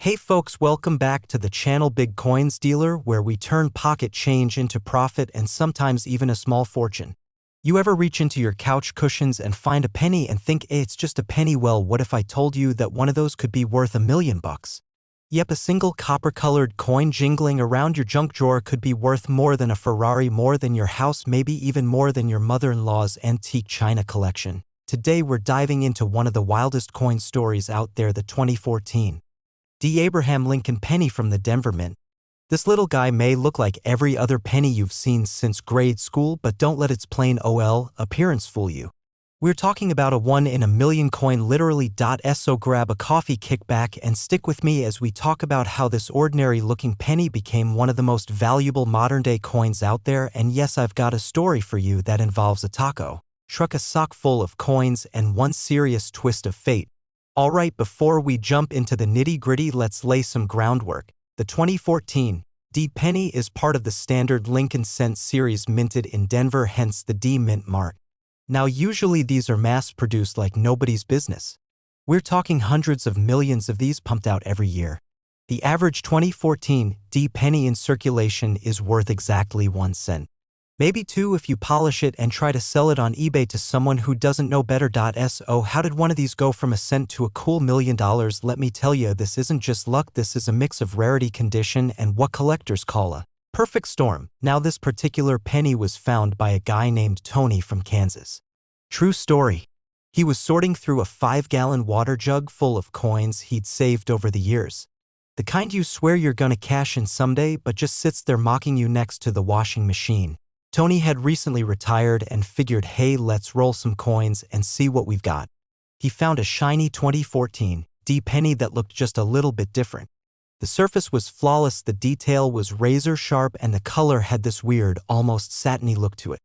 Hey folks, welcome back to the channel Big Coins Dealer, where we turn pocket change into profit and sometimes even a small fortune. You ever reach into your couch cushions and find a penny and think, hey, it's just a penny? Well, what if I told you that one of those could be worth $1,000,000? Yep, a single copper-colored coin jingling around your junk drawer could be worth more than a Ferrari, more than your house, maybe even more than your mother-in-law's antique china collection. Today we're diving into one of the wildest coin stories out there, the 2014 D. Abraham Lincoln penny from the Denver Mint. This little guy may look like every other penny you've seen since grade school, but don't let its plain appearance fool you. We're talking about a 1 in a million coin, literally. So grab a coffee, kick back, and stick with me as we talk about how this ordinary-looking penny became one of the most valuable modern-day coins out there. And yes, I've got a story for you that involves a taco truck, a sock full of coins, and one serious twist of fate. Alright, before we jump into the nitty-gritty, let's lay some groundwork. The 2014 D penny is part of the standard Lincoln cent series minted in Denver, hence the D Mint mark. Now, usually these are mass-produced like nobody's business. We're talking hundreds of millions of these pumped out every year. The average 2014 D penny in circulation is worth exactly 1 cent. Maybe 2 if you polish it and try to sell it on eBay to someone who doesn't know better. So how did one of these go from a cent to a cool $1,000,000? Let me tell you, this isn't just luck. This is a mix of rarity, condition, and what collectors call a perfect storm. Now, this particular penny was found by a guy named Tony from Kansas. True story. He was sorting through a 5-gallon water jug full of coins he'd saved over the years. The kind you swear you're gonna cash in someday, but just sits there mocking you next to the washing machine. Tony had recently retired and figured, hey, let's roll some coins and see what we've got. He found a shiny 2014 D penny that looked just a little bit different. The surface was flawless, the detail was razor sharp, and the color had this weird, almost satiny look to it.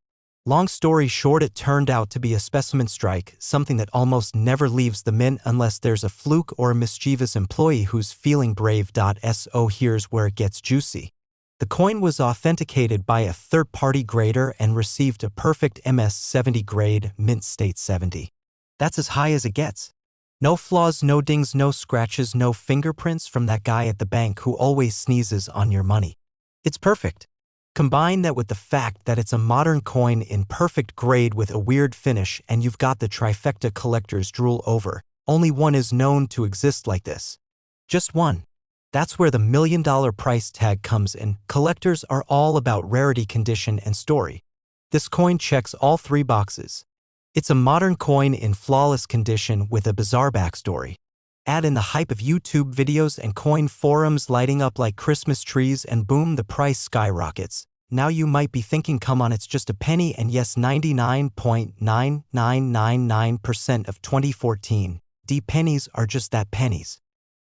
Long story short, it turned out to be a specimen strike, something that almost never leaves the mint unless there's a fluke or a mischievous employee who's feeling brave. So here's where it gets juicy. The coin was authenticated by a third-party grader and received a perfect MS-70 grade, mint state 70. That's as high as it gets. No flaws, no dings, no scratches, no fingerprints from that guy at the bank who always sneezes on your money. It's perfect. Combine that with the fact that it's a modern coin in perfect grade with a weird finish, and you've got the trifecta collectors drool over. Only one is known to exist like this. Just one. That's where the $1,000,000 price tag comes in. Collectors are all about rarity, condition, and story. This coin checks all 3 boxes. It's a modern coin in flawless condition with a bizarre backstory. Add in the hype of YouTube videos and coin forums lighting up like Christmas trees, and boom, the price skyrockets. Now you might be thinking, come on, it's just a penny. And yes, 99.9999% of 2014 D pennies are just that, pennies.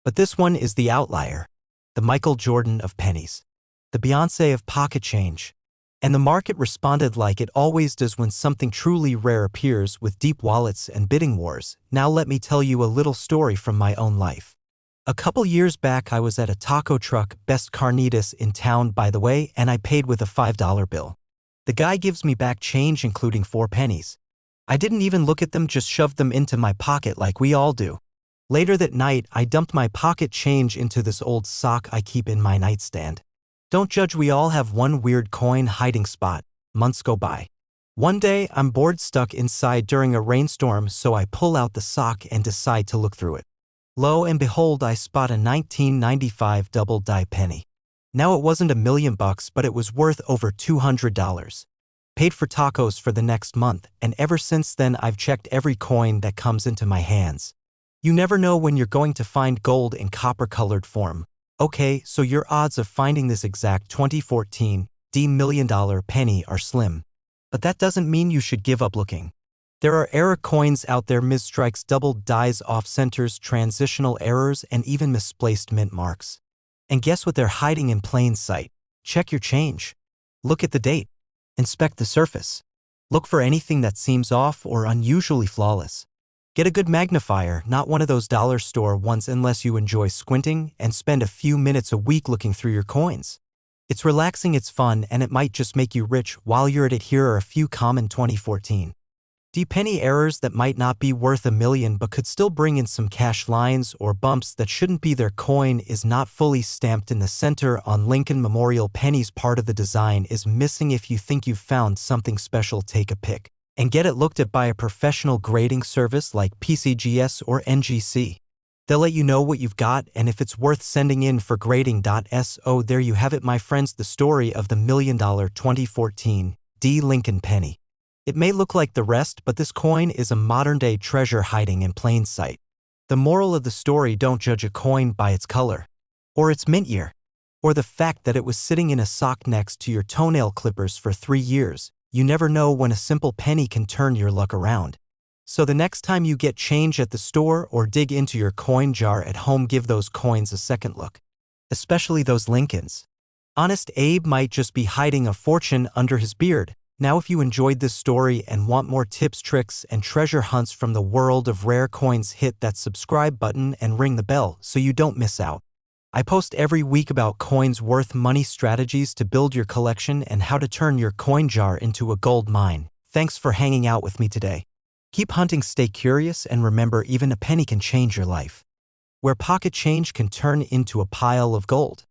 But this one is the outlier, the Michael Jordan of pennies, the Beyoncé of pocket change. And the market responded like it always does when something truly rare appears, with deep wallets and bidding wars. Now let me tell you a little story from my own life. A couple years back, I was at a taco truck, best carnitas in town by the way, and I paid with a $5 bill. The guy gives me back change, including 4 pennies. I didn't even look at them, just shoved them into my pocket like we all do. Later that night, I dumped my pocket change into this old sock I keep in my nightstand. Don't judge, we all have one weird coin hiding spot. Months go by. One day, I'm bored, stuck inside during a rainstorm, so I pull out the sock and decide to look through it. Lo and behold, I spot a 1995 double die penny. Now, it wasn't $1,000,000, but it was worth over $200. Paid for tacos for the next month, and ever since then I've checked every coin that comes into my hands. You never know when you're going to find gold in copper-colored form. Okay, so your odds of finding this exact 2014 D $1,000,000 penny are slim. But that doesn't mean you should give up looking. There are error coins out there, misstrikes, double dies, off-centers, transitional errors, and even misplaced mint marks. And guess what? They're hiding in plain sight. Check your change. Look at the date. Inspect the surface. Look for anything that seems off or unusually flawless. Get a good magnifier, not one of those dollar store ones, unless you enjoy squinting, and spend a few minutes a week looking through your coins. It's relaxing, it's fun, and it might just make you rich. While you're at it, here are a few common 2014 Penny errors that might not be worth $1 million but could still bring in some cash lines or bumps that shouldn't be. Their coin is not fully stamped in the center on Lincoln Memorial Pennies. Part of the design is missing. If you think you've found something special, take a pic and get it looked at by a professional grading service like PCGS or NGC. They'll let you know what you've got and if it's worth sending in for grading. So there you have it, my friends, the story of the $1 million 2014 Lincoln penny. It may look like the rest, but this coin is a modern-day treasure hiding in plain sight. The moral of the story: don't judge a coin by its color, or its mint year, or the fact that it was sitting in a sock next to your toenail clippers for 3 years. You never know when a simple penny can turn your luck around. So the next time you get change at the store or dig into your coin jar at home, give those coins a second look. Especially those Lincolns. Honest Abe might just be hiding a fortune under his beard. Now, if you enjoyed this story and want more tips, tricks, and treasure hunts from the world of rare coins, hit that subscribe button and ring the bell so you don't miss out. I post every week about coins worth money, strategies to build your collection, and how to turn your coin jar into a gold mine. Thanks for hanging out with me today. Keep hunting, stay curious, and remember, even a penny can change your life. Where pocket change can turn into a pile of gold.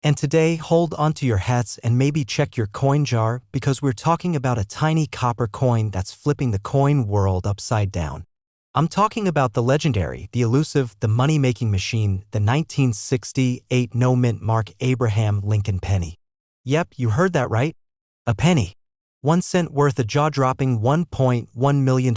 And today, hold onto your hats and maybe check your coin jar, because we're talking about a tiny copper coin that's flipping the coin world upside down. I'm talking about the legendary, the elusive, the money-making machine, the 1968 no-mint mark Abraham Lincoln penny. Yep, you heard that right. A penny. 1 cent worth, a jaw-dropping $1.1 million.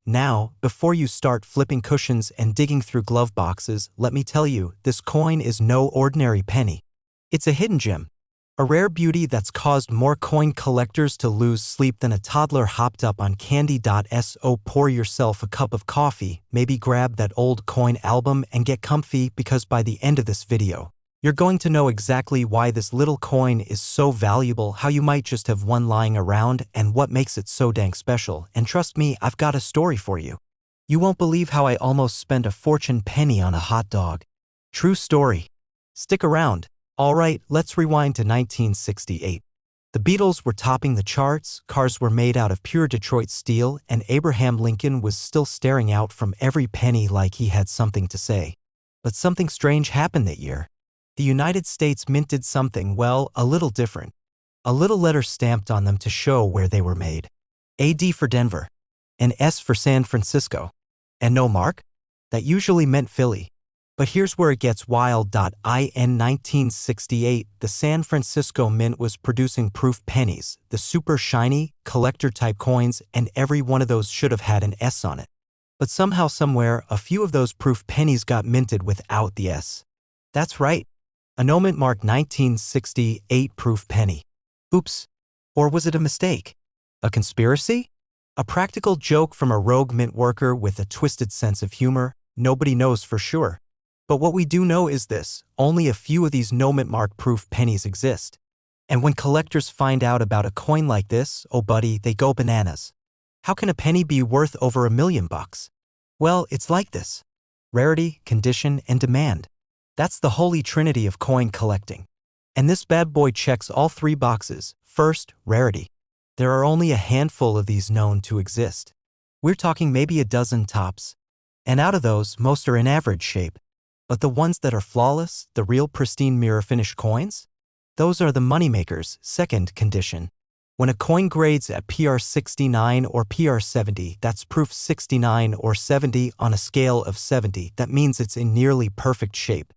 Now, before you start flipping cushions and digging through glove boxes, let me tell you, this coin is no ordinary penny. It's a hidden gem, a rare beauty that's caused more coin collectors to lose sleep than a toddler hopped up on candy. So pour yourself a cup of coffee, maybe grab that old coin album and get comfy, because by the end of this video, you're going to know exactly why this little coin is so valuable, how you might just have one lying around, and what makes it so dang special. And trust me, I've got a story for you. You won't believe how I almost spent a fortune penny on a hot dog. True story. Stick around. Alright, let's rewind to 1968. The Beatles were topping the charts, cars were made out of pure Detroit steel, and Abraham Lincoln was still staring out from every penny like he had something to say. But something strange happened that year. The United States minted something, well, a little different. A little letter stamped on them to show where they were made. A D for Denver. An S for San Francisco. And no mark? That usually meant Philly. But here's where it gets wild. In 1968, the San Francisco Mint was producing proof pennies, the super shiny, collector-type coins, and every one of those should have had an S on it. But somehow, somewhere, a few of those proof pennies got minted without the S. That's right. A no-mint mark 1968 proof penny. Oops. Or was it a mistake? A conspiracy? A practical joke from a rogue mint worker with a twisted sense of humor? Nobody knows for sure. But what we do know is this: only a few of these no-mint mark proof pennies exist. And when collectors find out about a coin like this, oh buddy, they go bananas. How can a penny be worth over $1 million? Well, it's like this. Rarity, condition, and demand. That's the holy trinity of coin collecting. And this bad boy checks all 3 boxes. First, rarity. There are only a handful of these known to exist. We're talking maybe a dozen tops. And out of those, most are in average shape. But the ones that are flawless, the real pristine mirror finish coins? Those are the moneymakers. Second, condition. When a coin grades at PR 69 or PR 70, that's proof 69 or 70 on a scale of 70. That means it's in nearly perfect shape.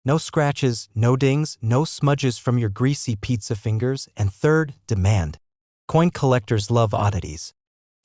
No scratches, no dings, no smudges from your greasy pizza fingers. And third, demand. Coin collectors love oddities.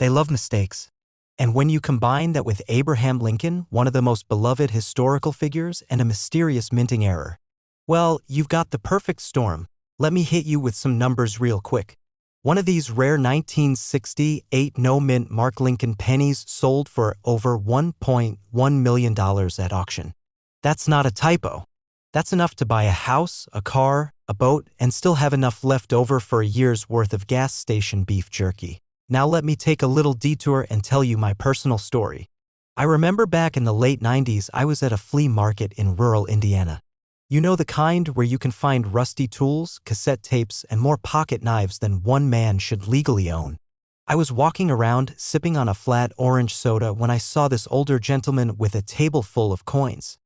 They love mistakes. And when you combine that with Abraham Lincoln, one of the most beloved historical figures, and a mysterious minting error, well, you've got the perfect storm. Let me hit you with some numbers real quick. One of these rare 1968 no-mint mark Lincoln pennies sold for over $1.1 million at auction. That's not a typo. That's enough to buy a house, a car, a boat, and still have enough left over for a year's worth of gas station beef jerky. Now let me take a little detour and tell you my personal story. I remember back in the late 90s, I was at a flea market in rural Indiana. You know, the kind where you can find rusty tools, cassette tapes, and more pocket knives than one man should legally own. I was walking around, sipping on a flat orange soda when I saw this older gentleman with a table full of coins.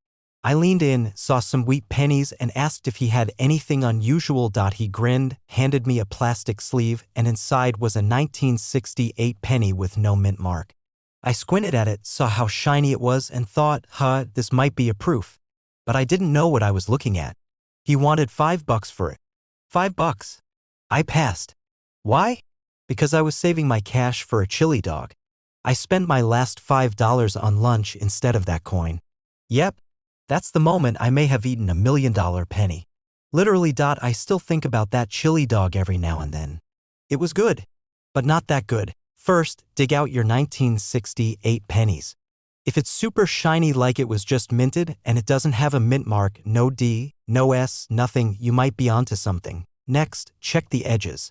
I leaned in, saw some wheat pennies, and asked if he had anything unusual. He grinned, handed me a plastic sleeve, and inside was a 1968 penny with no mint mark. I squinted at it, saw how shiny it was, and thought, this might be a proof. But I didn't know what I was looking at. He wanted $5 for it. $5. I passed. Why? Because I was saving my cash for a chili dog. I spent my last $5 on lunch instead of that coin. Yep, that's the moment I may have eaten $1 million penny. Literally. I still think about that chili dog every now and then. It was good, but not that good. First, dig out your 1968 pennies. If it's super shiny like it was just minted and it doesn't have a mint mark, no D, no S, nothing, you might be onto something. Next, check the edges.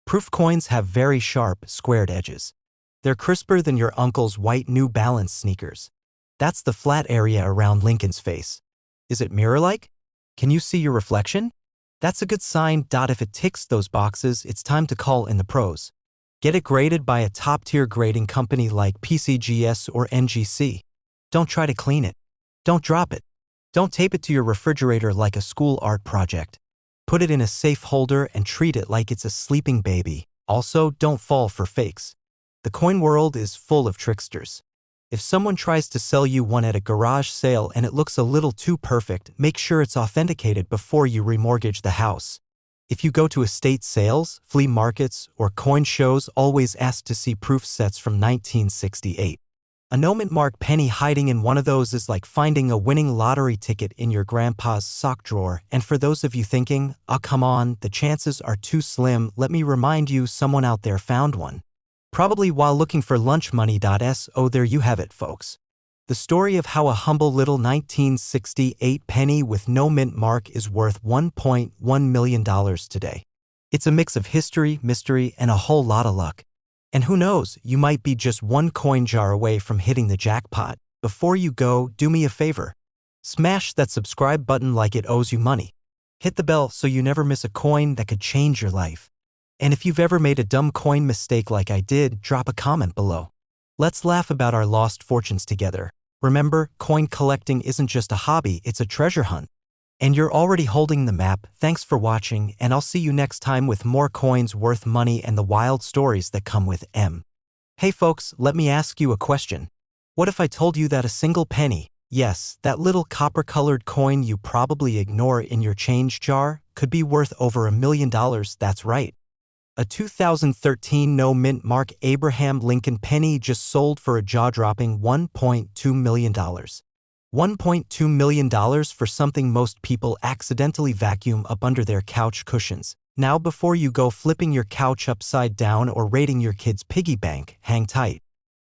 Proof coins have very sharp, squared edges. They're crisper than your uncle's white New Balance sneakers. That's the flat area around Lincoln's face. Is it mirror-like? Can you see your reflection? That's a good sign. If it ticks those boxes, it's time to call in the pros. Get it graded by a top-tier grading company like PCGS or NGC. Don't try to clean it. Don't drop it. Don't tape it to your refrigerator like a school art project. Put it in a safe holder and treat it like it's a sleeping baby. Also, don't fall for fakes. The coin world is full of tricksters. If someone tries to sell you one at a garage sale and it looks a little too perfect, make sure it's authenticated before you remortgage the house. If you go to estate sales, flea markets, or coin shows, always ask to see proof sets from 1968. A no-mint mark penny hiding in one of those is like finding a winning lottery ticket in your grandpa's sock drawer. And for those of you thinking, oh come on, the chances are too slim, let me remind you, someone out there found one. Probably while looking for lunch money. So there you have it, folks. The story of how a humble little 1968 penny with no mint mark is worth $1.1 million today. It's a mix of history, mystery, and a whole lot of luck. And who knows, you might be just one coin jar away from hitting the jackpot. Before you go, do me a favor. Smash that subscribe button like it owes you money. Hit the bell so you never miss a coin that could change your life. And if you've ever made a dumb coin mistake like I did, drop a comment below. Let's laugh about our lost fortunes together. Remember, coin collecting isn't just a hobby, it's a treasure hunt. And you're already holding the map. Thanks for watching, and I'll see you next time with more coins worth money and the wild stories that come with M. Hey folks, let me ask you a question. What if I told you that a single penny, yes, that little copper-colored coin you probably ignore in your change jar, could be worth over $1 million? That's right. A 2013 no-mint mark Abraham Lincoln penny just sold for a jaw-dropping $1.2 million. $1.2 million for something most people accidentally vacuum up under their couch cushions. Now before you go flipping your couch upside down or raiding your kid's piggy bank, hang tight.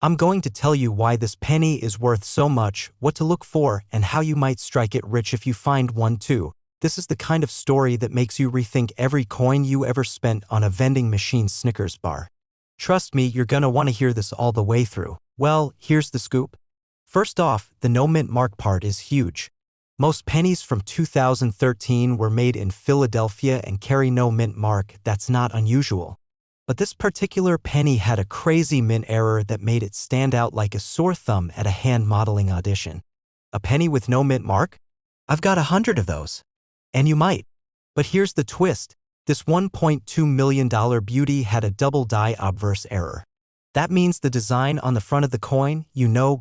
I'm going to tell you why this penny is worth so much, what to look for, and how you might strike it rich if you find one too. This is the kind of story that makes you rethink every coin you ever spent on a vending machine Snickers bar. Trust me, you're gonna want to hear this all the way through. Well, here's the scoop. First off, the no mint mark part is huge. Most pennies from 2013 were made in Philadelphia and carry no mint mark. That's not unusual. But this particular penny had a crazy mint error that made it stand out like a sore thumb at a hand modeling audition. A penny with no mint mark? I've got 100 of those. And you might. But here's the twist. This $1.2 million beauty had a double die obverse error. That means the design on the front of the coin,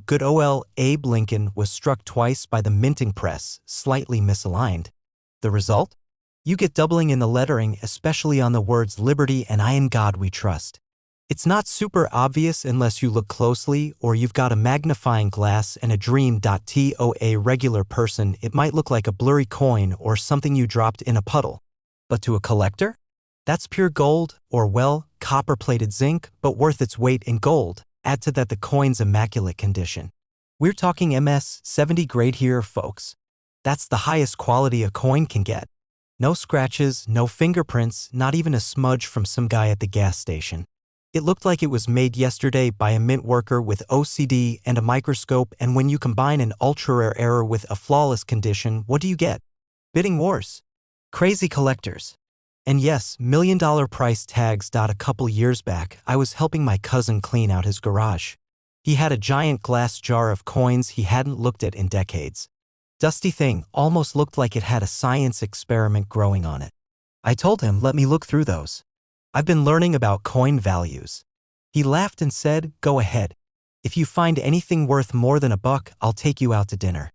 good ol' Abe Lincoln, was struck twice by the minting press, slightly misaligned. The result? You get doubling in the lettering, especially on the words Liberty and I in God We Trust. It's not super obvious unless you look closely or you've got a magnifying glass and a dream. To a regular person, it might look like a blurry coin or something you dropped in a puddle. But to a collector? That's pure gold, or well, copper-plated zinc, but worth its weight in gold. Add to that the coin's immaculate condition. We're talking MS 70 grade here, folks. That's the highest quality a coin can get. No scratches, no fingerprints, not even a smudge from some guy at the gas station. It looked like it was made yesterday by a mint worker with OCD and a microscope, and when you combine an ultra-rare error with a flawless condition, what do you get? Bidding wars. Crazy collectors. And yes, million-dollar price tags. A couple years back, I was helping my cousin clean out his garage. He had a giant glass jar of coins he hadn't looked at in decades. Dusty thing, almost looked like it had a science experiment growing on it. I told him, let me look through those. I've been learning about coin values. He laughed and said, go ahead. If you find anything worth more than $1, I'll take you out to dinner.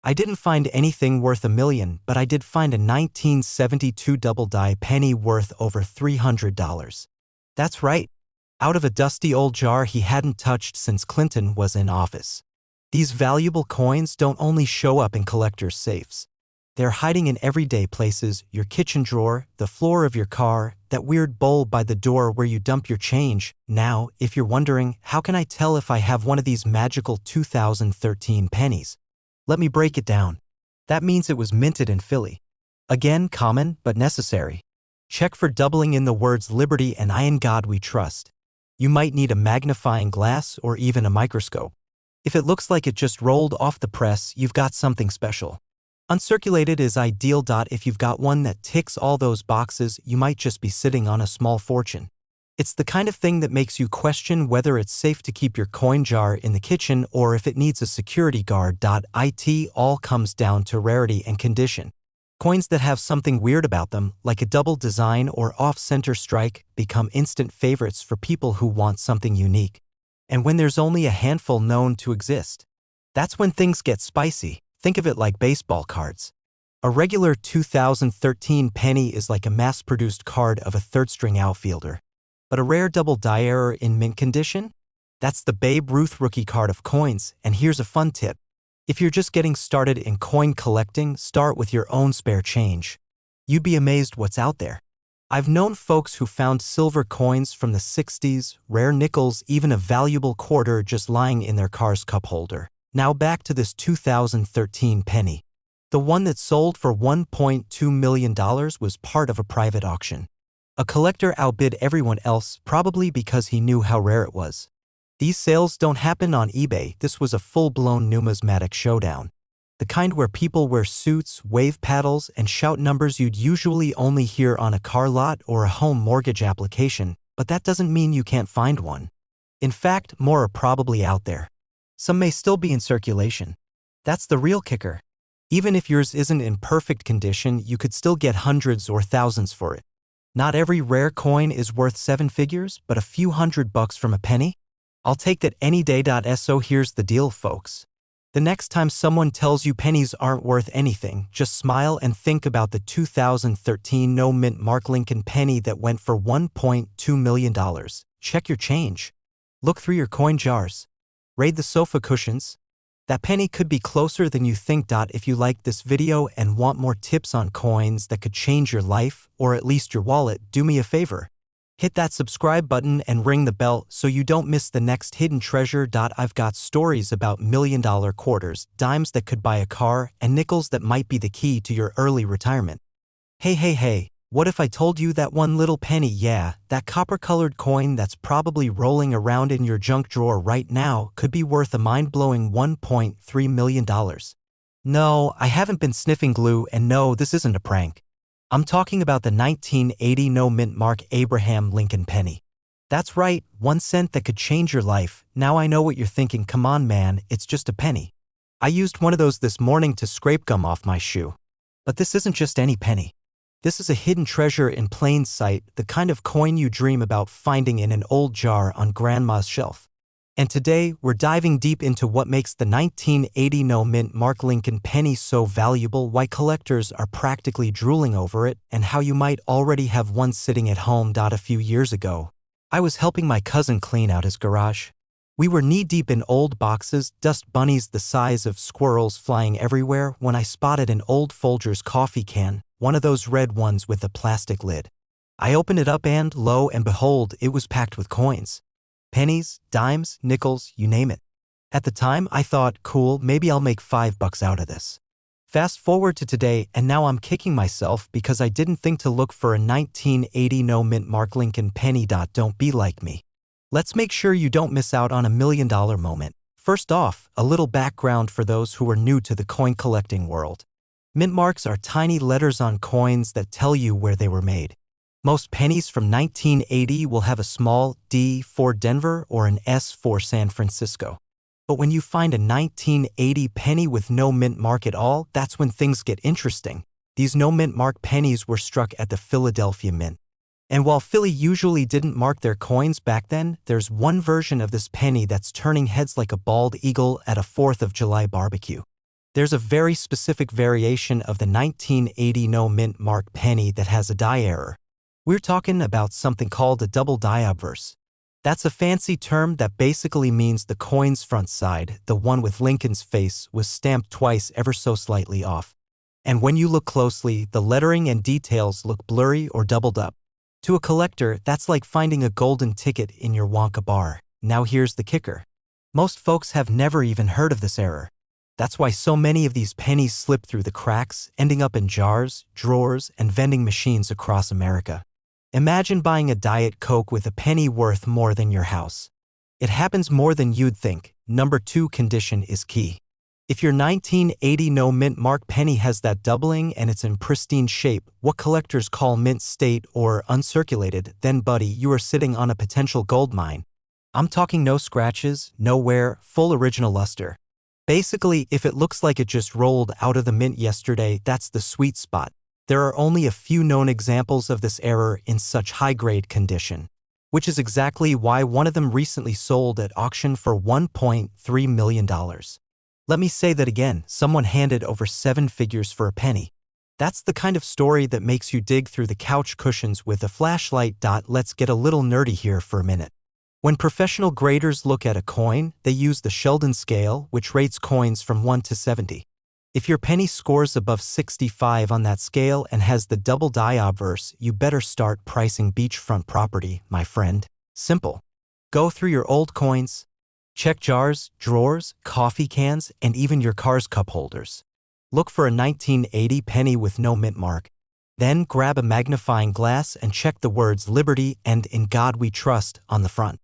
I didn't find anything worth $1 million, but I did find a 1972 double-die penny worth over $300. That's right. Out of a dusty old jar he hadn't touched since Clinton was in office. These valuable coins don't only show up in collectors' safes. They're hiding in everyday places, your kitchen drawer, the floor of your car, that weird bowl by the door where you dump your change. Now, if you're wondering, how can I tell if I have one of these magical 2013 pennies? Let me break it down. That means it was minted in Philly. Again, common, but necessary. Check for doubling in the words liberty and in God we trust. You might need a magnifying glass or even a microscope. If it looks like it just rolled off the press, you've got something special. Uncirculated is ideal. If you've got one that ticks all those boxes, you might just be sitting on a small fortune. It's the kind of thing that makes you question whether it's safe to keep your coin jar in the kitchen or if it needs a security guard. It all comes down to rarity and condition. Coins that have something weird about them, like a double design or off-center strike, become instant favorites for people who want something unique. And when there's only a handful known to exist, that's when things get spicy. Think of it like baseball cards. A regular 2013 penny is like a mass-produced card of a third-string outfielder. But a rare double-die error in mint condition? That's the Babe Ruth rookie card of coins, and here's a fun tip. If you're just getting started in coin collecting, start with your own spare change. You'd be amazed what's out there. I've known folks who found silver coins from the 60s, rare nickels, even a valuable quarter just lying in their car's cup holder. Now back to this 2013 penny. The one that sold for $1.2 million was part of a private auction. A collector outbid everyone else, probably because he knew how rare it was. These sales don't happen on eBay. This was a full-blown numismatic showdown. The kind where people wear suits, wave paddles, and shout numbers you'd usually only hear on a car lot or a home mortgage application, but that doesn't mean you can't find one. In fact, more are probably out there. Some may still be in circulation. That's the real kicker. Even if yours isn't in perfect condition, you could still get hundreds or thousands for it. Not every rare coin is worth 7 figures, but a few $100 from a penny? I'll take that any day. So here's the deal, folks. The next time someone tells you pennies aren't worth anything, just smile and think about the 2013 no-mint Mark Lincoln penny that went for $1.2 million. Check your change. Look through your coin jars. Raid the sofa cushions. That penny could be closer than you think. If you liked this video and want more tips on coins that could change your life, or at least your wallet, do me a favor. Hit that subscribe button and ring the bell so you don't miss the next hidden treasure. I've got stories about million-dollar quarters, dimes that could buy a car, and nickels that might be the key to your early retirement. Hey, what if I told you that one little penny, that copper-colored coin that's probably rolling around in your junk drawer right now, could be worth a mind-blowing $1.3 million? No, I haven't been sniffing glue, and no, this isn't a prank. I'm talking about the 1980 no-mint Mark Abraham Lincoln penny. That's right, 1 cent that could change your life. Now I know what you're thinking, come on man, it's just a penny. I used one of those this morning to scrape gum off my shoe. But this isn't just any penny. This is a hidden treasure in plain sight, the kind of coin you dream about finding in an old jar on grandma's shelf. And today, we're diving deep into what makes the 1980 no-mint Mark Lincoln penny so valuable, why collectors are practically drooling over it, and how you might already have one sitting at home. A few years ago, I was helping my cousin clean out his garage. We were knee-deep in old boxes, dust bunnies the size of squirrels flying everywhere, when I spotted an old Folgers coffee can, one of those red ones with a plastic lid. I opened it up and, lo and behold, it was packed with coins. Pennies, dimes, nickels, you name it. At the time, I thought, cool, maybe I'll make $5 out of this. Fast forward to today, and now I'm kicking myself because I didn't think to look for a 1980 no-mint Mark Lincoln penny. Don't be like me. Let's make sure you don't miss out on a $1 million moment. First off, a little background for those who are new to the coin collecting world. Mint marks are tiny letters on coins that tell you where they were made. Most pennies from 1980 will have a small D for Denver or an S for San Francisco. But when you find a 1980 penny with no mint mark at all, that's when things get interesting. These no mint mark pennies were struck at the Philadelphia Mint. And while Philly usually didn't mark their coins back then, there's one version of this penny that's turning heads like a bald eagle at a 4th of July barbecue. There's a very specific variation of the 1980 no mint mark penny that has a die error. We're talking about something called a double die obverse. That's a fancy term that basically means the coin's front side, the one with Lincoln's face, was stamped twice ever so slightly off. And when you look closely, the lettering and details look blurry or doubled up. To a collector, that's like finding a golden ticket in your Wonka bar. Now here's the kicker. Most folks have never even heard of this error. That's why so many of these pennies slip through the cracks, ending up in jars, drawers, and vending machines across America. Imagine buying a Diet Coke with a penny worth more than your house. It happens more than you'd think. Number 2, condition is key. If your 1980 no mint mark penny has that doubling and it's in pristine shape, what collectors call mint state or uncirculated, then buddy, you are sitting on a potential gold mine. I'm talking no scratches, no wear, full original luster. Basically, if it looks like it just rolled out of the mint yesterday, that's the sweet spot. There are only a few known examples of this error in such high-grade condition, which is exactly why one of them recently sold at auction for $1.3 million. Let me say that again, someone handed over 7 figures for a penny. That's the kind of story that makes you dig through the couch cushions with a flashlight. Let's get a little nerdy here for a minute. When professional graders look at a coin, they use the Sheldon scale, which rates coins from 1 to 70. If your penny scores above 65 on that scale and has the double die obverse, you better start pricing beachfront property, my friend. Simple. Go through your old coins. Check jars, drawers, coffee cans, and even your car's cup holders. Look for a 1980 penny with no mint mark. Then grab a magnifying glass and check the words Liberty and In God We Trust on the front.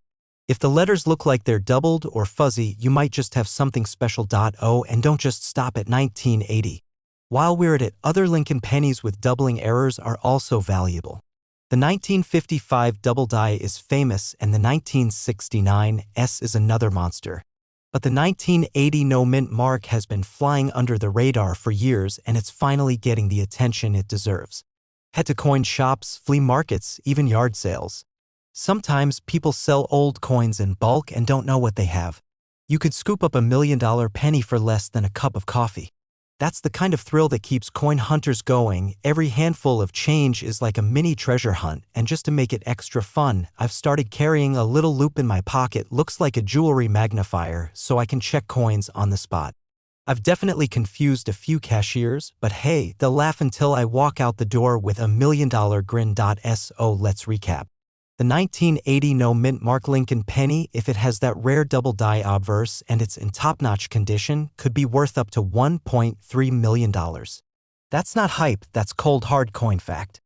If the letters look like they're doubled or fuzzy, you might just have something special. Oh, and don't just stop at 1980. While we're at it, other Lincoln pennies with doubling errors are also valuable. The 1955 double die is famous and the 1969 S is another monster. But the 1980 no mint mark has been flying under the radar for years and it's finally getting the attention it deserves. Head to coin shops, flea markets, even yard sales. Sometimes people sell old coins in bulk and don't know what they have. You could scoop up $1 million penny for less than a cup of coffee. That's the kind of thrill that keeps coin hunters going. Every handful of change is like a mini treasure hunt, and just to make it extra fun, I've started carrying a little loop in my pocket. Looks like a jewelry magnifier, so I can check coins on the spot. I've definitely confused a few cashiers, but hey, they'll laugh until I walk out the door with a $1 million grin. So let's recap. The 1980 no mint mark Lincoln penny, if it has that rare double die obverse and it's in top-notch condition, could be worth up to $1.3 million. That's not hype, that's cold hard coin fact.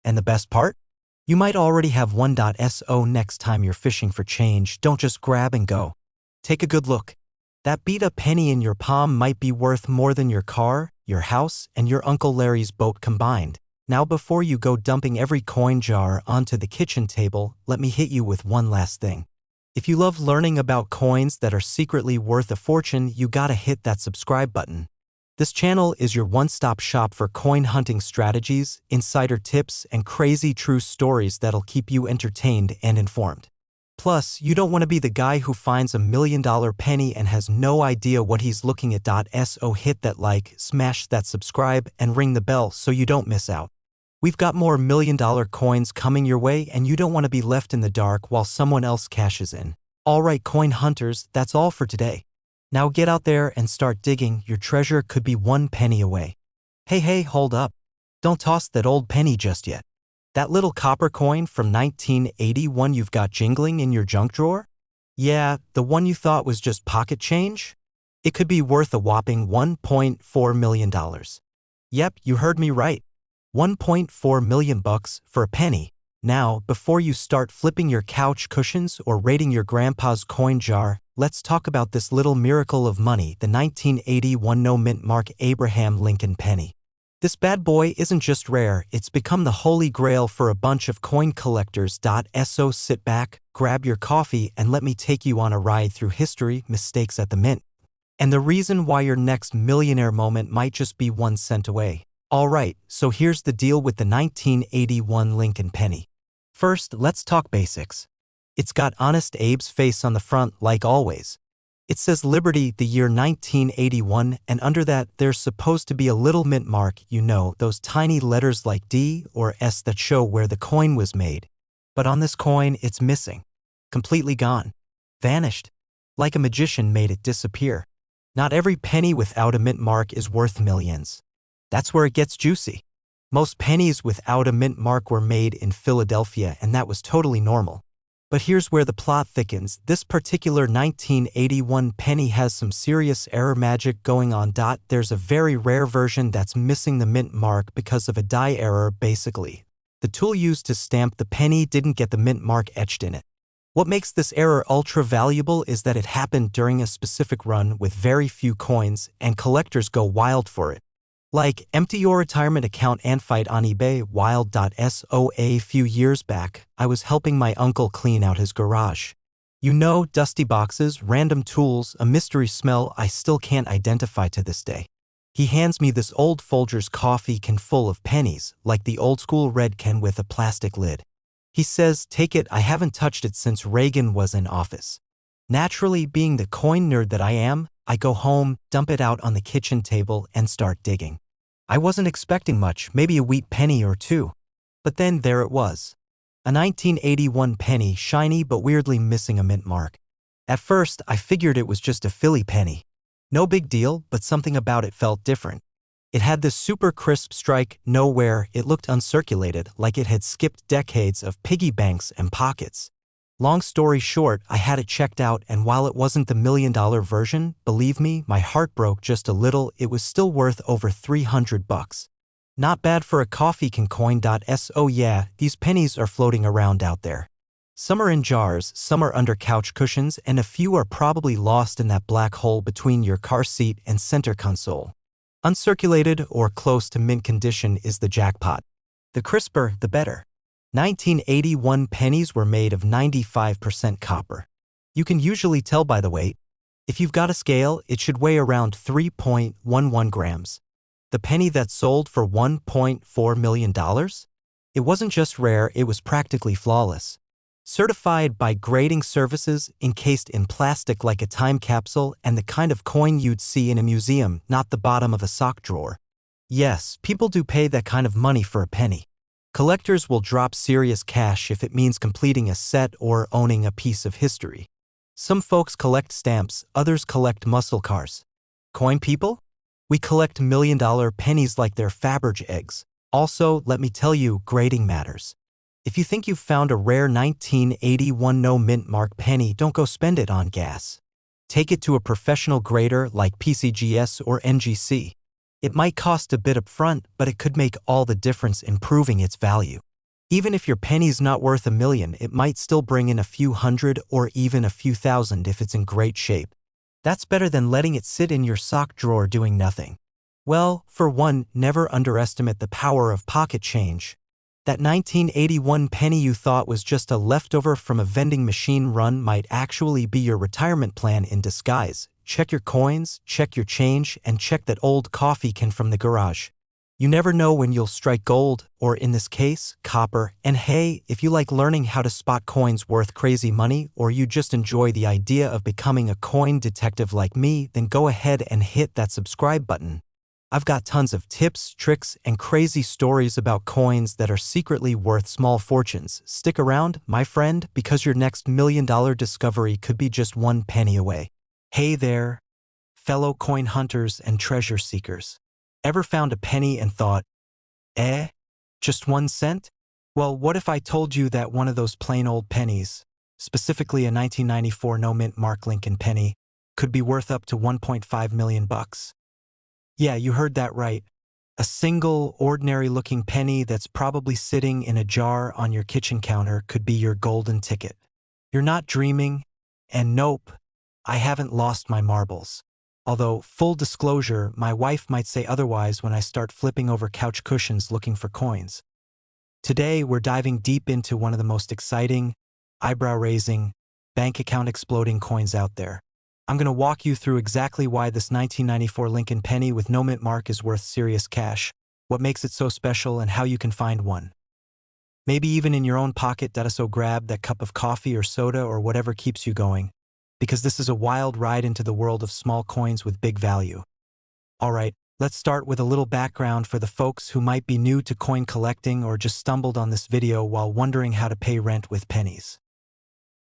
And the best part? You might already have one. So next time you're fishing for change, don't just grab and go. Take a good look. That beat-up penny in your palm might be worth more than your car, your house, and your Uncle Larry's boat combined. Now before you go dumping every coin jar onto the kitchen table, let me hit you with one last thing. If you love learning about coins that are secretly worth a fortune, you gotta hit that subscribe button. This channel is your one-stop shop for coin hunting strategies, insider tips, and crazy true stories that'll keep you entertained and informed. Plus, you don't want to be the guy who finds a $1 million penny and has no idea what he's looking at. So hit that like, smash that subscribe, and ring the bell so you don't miss out. We've got more $1 million coins coming your way, and you don't want to be left in the dark while someone else cashes in. Alright coin hunters, that's all for today. Now get out there and start digging, your treasure could be 1 penny away. Hey, hold up. Don't toss that old penny just yet. That little copper coin from 1981 you've got jingling in your junk drawer? Yeah, the one you thought was just pocket change? It could be worth a whopping $1.4 million. Yep, you heard me right. $1.4 million for a penny. Now, before you start flipping your couch cushions or raiding your grandpa's coin jar, let's talk about this little miracle of money, the 1981 no mint mark Abraham Lincoln penny. This bad boy isn't just rare, it's become the holy grail for a bunch of coin collectors. So sit back, grab your coffee, and let me take you on a ride through history, mistakes at the mint, and the reason why your next millionaire moment might just be 1 cent away. Alright, so here's the deal with the 1981 Lincoln penny. First, let's talk basics. It's got Honest Abe's face on the front, like always. It says Liberty, the year 1981, and under that there's supposed to be a little mint mark, you know, those tiny letters like D or S that show where the coin was made. But on this coin, it's missing. Completely gone. Vanished. Like a magician made it disappear. Not every penny without a mint mark is worth millions. That's where it gets juicy. Most pennies without a mint mark were made in Philadelphia, and that was totally normal. But here's where the plot thickens. This particular 1981 penny has some serious error magic going on. There's a very rare version that's missing the mint mark because of a die error, basically. The tool used to stamp the penny didn't get the mint mark etched in it. What makes this error ultra valuable is that it happened during a specific run with very few coins, and collectors go wild for it. Like, empty your retirement account and fight on eBay. Wild. So a few years back, I was helping my uncle clean out his garage. You know, dusty boxes, random tools, a mystery smell I still can't identify to this day. He hands me this old Folgers coffee can full of pennies, like the old school red can with a plastic lid. He says, "Take it, I haven't touched it since Reagan was in office." Naturally, being the coin nerd that I am, I go home, dump it out on the kitchen table, and start digging. I wasn't expecting much, maybe a wheat penny or two. But then there it was. A 1981 penny, shiny but weirdly missing a mint mark. At first, I figured it was just a Philly penny. No big deal, but something about it felt different. It had this super crisp strike, nowhere, it looked uncirculated, like it had skipped decades of piggy banks and pockets. Long story short, I had it checked out, and while it wasn't the $1,000,000 version, believe me, my heart broke just a little. It was still worth over $300. Not bad for a coffee can coin. So yeah, these pennies are floating around out there. Some are in jars, some are under couch cushions, and a few are probably lost in that black hole between your car seat and center console. Uncirculated or close to mint condition is the jackpot. The crisper, the better. 1981 pennies were made of 95% copper. You can usually tell by the weight. If you've got a scale, it should weigh around 3.11 grams. The penny that sold for $1.4 million? It wasn't just rare, it was practically flawless. Certified by grading services, encased in plastic like a time capsule, and the kind of coin you'd see in a museum, not the bottom of a sock drawer. Yes, people do pay that kind of money for a penny. Collectors will drop serious cash if it means completing a set or owning a piece of history. Some folks collect stamps, others collect muscle cars. Coin people? We collect $1,000,000 pennies like they're Faberge eggs. Also, let me tell you, grading matters. If you think you've found a rare 1981 no mint mark penny, don't go spend it on gas. Take it to a professional grader like PCGS or NGC. It might cost a bit up front, but it could make all the difference in proving its value. Even if your penny's not worth $1 million, it might still bring in a few hundred or even a few thousand if it's in great shape. That's better than letting it sit in your sock drawer doing nothing. Well, for one, never underestimate the power of pocket change. That 1981 penny you thought was just a leftover from a vending machine run might actually be your retirement plan in disguise. Check your coins, check your change, and check that old coffee can from the garage. You never know when you'll strike gold, or in this case, copper. And hey, if you like learning how to spot coins worth crazy money, or you just enjoy the idea of becoming a coin detective like me, then go ahead and hit that subscribe button. I've got tons of tips, tricks, and crazy stories about coins that are secretly worth small fortunes. Stick around, my friend, because your next $1,000,000 discovery could be just 1 penny away. Hey there, fellow coin hunters and treasure seekers. Ever found a penny and thought, just 1 cent? Well, what if I told you that one of those plain old pennies, specifically a 1994 no mint mark Lincoln penny, could be worth up to $1.5 million? Yeah, you heard that right. A single, ordinary-looking penny that's probably sitting in a jar on your kitchen counter could be your golden ticket. You're not dreaming, and nope, I haven't lost my marbles. Although, full disclosure, my wife might say otherwise when I start flipping over couch cushions looking for coins. Today, we're diving deep into one of the most exciting, eyebrow-raising, bank account exploding coins out there. I'm going to walk you through exactly why this 1994 Lincoln penny with no mint mark is worth serious cash, what makes it so special, and how you can find one. Maybe even in your own pocket, so grab that cup of coffee or soda or whatever keeps you going, because this is a wild ride into the world of small coins with big value. Alright, let's start with a little background for the folks who might be new to coin collecting or just stumbled on this video while wondering how to pay rent with pennies.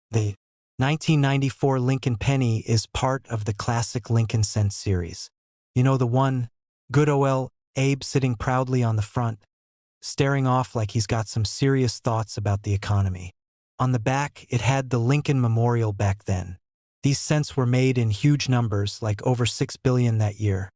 The 1994 Lincoln penny is part of the classic Lincoln cent series. You know the one, good ol' Abe sitting proudly on the front, staring off like he's got some serious thoughts about the economy. On the back, it had the Lincoln Memorial back then. These cents were made in huge numbers, like over 6 billion that year.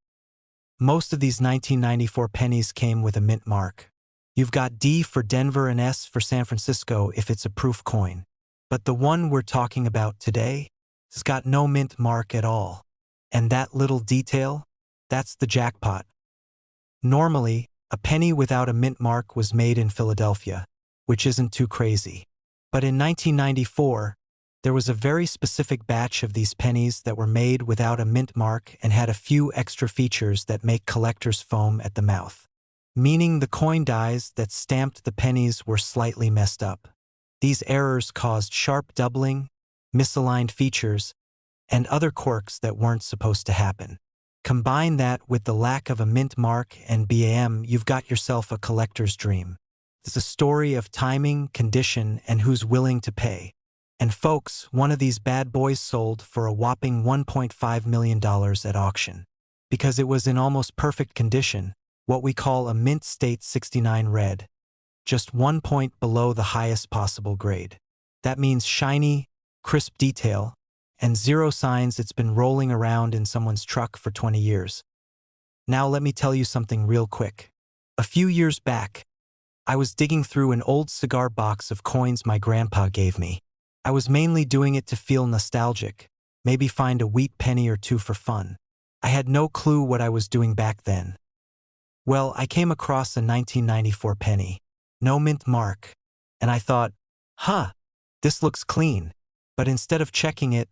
Most of these 1994 pennies came with a mint mark. You've got D for Denver and S for San Francisco if it's a proof coin. But the one we're talking about today has got no mint mark at all. And that little detail, that's the jackpot. Normally, a penny without a mint mark was made in Philadelphia, which isn't too crazy. But in 1994, there was a very specific batch of these pennies that were made without a mint mark and had a few extra features that make collectors foam at the mouth. Meaning the coin dies that stamped the pennies were slightly messed up. These errors caused sharp doubling, misaligned features, and other quirks that weren't supposed to happen. Combine that with the lack of a mint mark and BAM, you've got yourself a collector's dream. It's a story of timing, condition, and who's willing to pay. And folks, one of these bad boys sold for a whopping $1.5 million at auction. Because it was in almost perfect condition, what we call a mint state 69 red. Just 1 point below the highest possible grade. That means shiny, crisp detail, and zero signs it's been rolling around in someone's truck for 20 years. Now let me tell you something real quick. A few years back, I was digging through an old cigar box of coins my grandpa gave me. I was mainly doing it to feel nostalgic, maybe find a wheat penny or two for fun. I had no clue what I was doing back then. Well, I came across a 1994 penny, no mint mark, and I thought, this looks clean. But instead of checking it,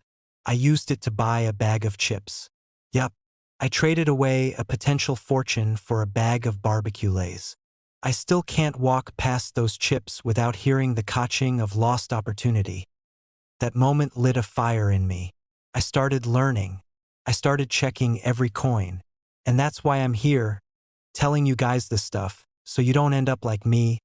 I used it to buy a bag of chips. Yup, I traded away a potential fortune for a bag of barbecue lays. I still can't walk past those chips without hearing the catching of lost opportunity. That moment lit a fire in me. I started learning. I started checking every coin. And that's why I'm here, telling you guys this stuff, so you don't end up like me,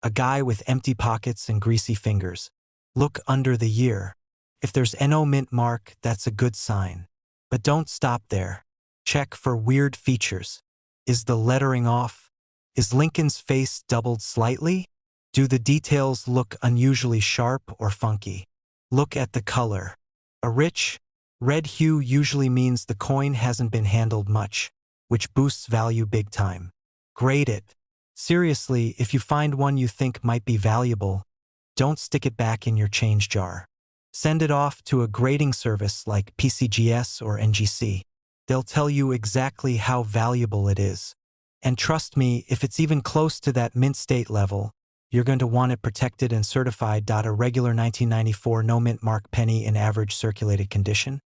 a guy with empty pockets and greasy fingers. Look under the year. If there's no mint mark, that's a good sign. But don't stop there. Check for weird features. Is the lettering off? Is Lincoln's face doubled slightly? Do the details look unusually sharp or funky? Look at the color. A rich, red hue usually means the coin hasn't been handled much, which boosts value big time. Grade it. Seriously, if you find one you think might be valuable, don't stick it back in your change jar. Send it off to a grading service like PCGS or NGC. They'll tell you exactly how valuable it is. And trust me, if it's even close to that mint state level, you're going to want it protected and certified. A regular 1994 no mint mark penny in average circulated condition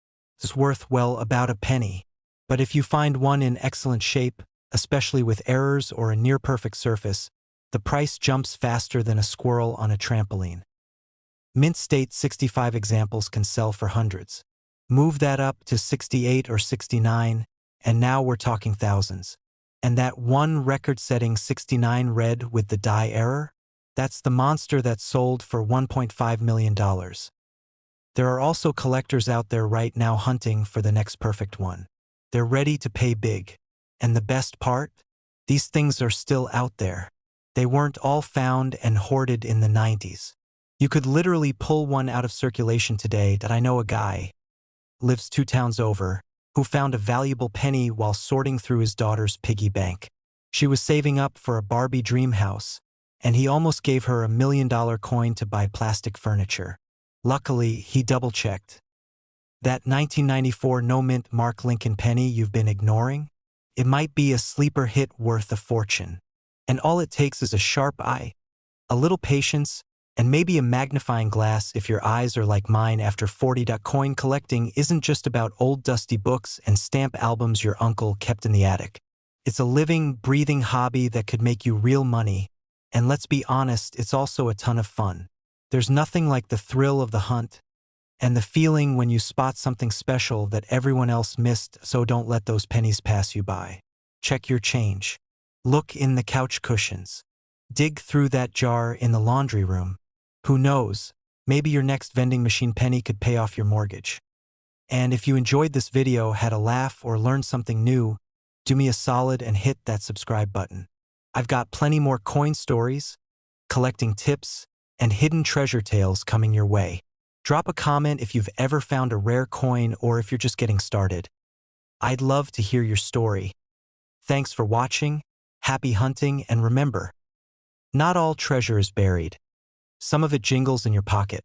is worth well about a penny. But if you find one in excellent shape, especially with errors or a near-perfect surface, the price jumps faster than a squirrel on a trampoline. Mint state 65 examples can sell for hundreds. Move that up to 68 or 69, and now we're talking thousands. And that one record-setting 69 red with the die error? That's the monster that sold for $1.5 million. There are also collectors out there right now hunting for the next perfect one. They're ready to pay big. And the best part? These things are still out there. They weren't all found and hoarded in the 90s. You could literally pull one out of circulation today. I know a guy, lives 2 towns over, who found a valuable penny while sorting through his daughter's piggy bank. She was saving up for a Barbie dream house, and he almost gave her $1 million coin to buy plastic furniture. Luckily, he double-checked. That 1994 no-mint Mark Lincoln penny you've been ignoring? It might be a sleeper hit worth a fortune. And all it takes is a sharp eye, a little patience, and maybe a magnifying glass if your eyes are like mine after 40. Coin collecting isn't just about old dusty books and stamp albums your uncle kept in the attic. It's a living, breathing hobby that could make you real money. And let's be honest, it's also a ton of fun. There's nothing like the thrill of the hunt and the feeling when you spot something special that everyone else missed, so don't let those pennies pass you by. Check your change. Look in the couch cushions. Dig through that jar in the laundry room. Who knows, maybe your next vending machine penny could pay off your mortgage. And if you enjoyed this video, had a laugh, or learned something new, do me a solid and hit that subscribe button. I've got plenty more coin stories, collecting tips, and hidden treasure tales coming your way. Drop a comment if you've ever found a rare coin or if you're just getting started. I'd love to hear your story. Thanks for watching, happy hunting, and remember, not all treasure is buried. Some of it jingles in your pocket.